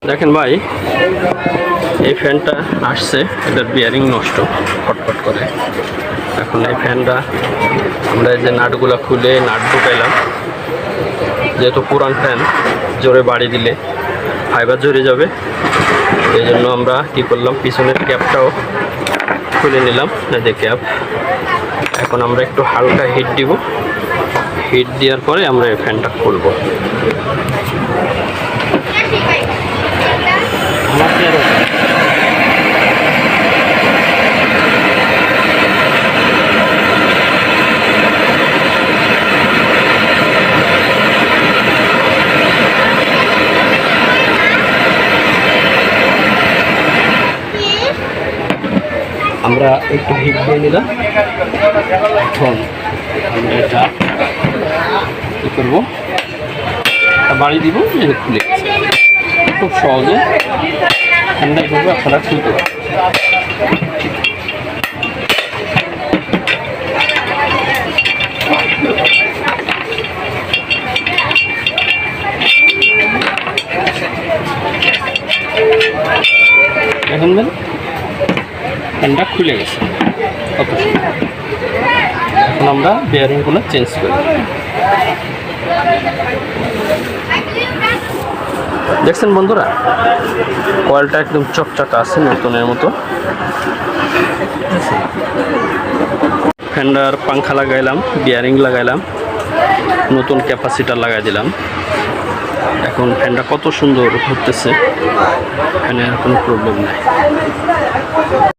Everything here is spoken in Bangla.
দেখেন ভাই, এই ফ্যানটা আসছে, এটার বিয়ারিং নষ্ট, ফটফট করে। এখন এই ফ্যানটা আমরা এই যে নাটগুলো খুলে নাট ঢুকাইলাম, যেহেতু পুরান ফ্যান, জোরে বাড়ি দিলে ফাইবার জড়ে যাবে। এই জন্য আমরা কী করলাম, পিছনের ক্যাপটাও খুলে নিলাম, এই ক্যাপ। এখন আমরা একটু হালকা হিট দিব, হিট দেওয়ার পরে আমরা এই ফ্যানটা খুলবো। আমরা একটু হিট দিয়ে নিলাম। এখন আমরা এটা কী করবো, বাড়ি দিব, যে খুলে খুব সহজে ঠান্ডা করবো, আপনারা খুলতে পারবেন। এখন দেন, ফ্যানটা খুলে গেছে, কত সুন্দর। এখন আমরা বেয়ারিংগুলো চেঞ্জ করি। দেখছেন বন্ধুরা, কয়েলটা একদম চকচকা আছে, নতুনের মতো। ফ্যানটার পাংখা লাগাইলাম, বিয়ারিং লাগাইলাম, নতুন ক্যাপাসিটার লাগাই দিলাম। এখন ফ্যানটা কত সুন্দর ঘুরতেছে, ফ্যানের কোনো প্রবলেম নাই।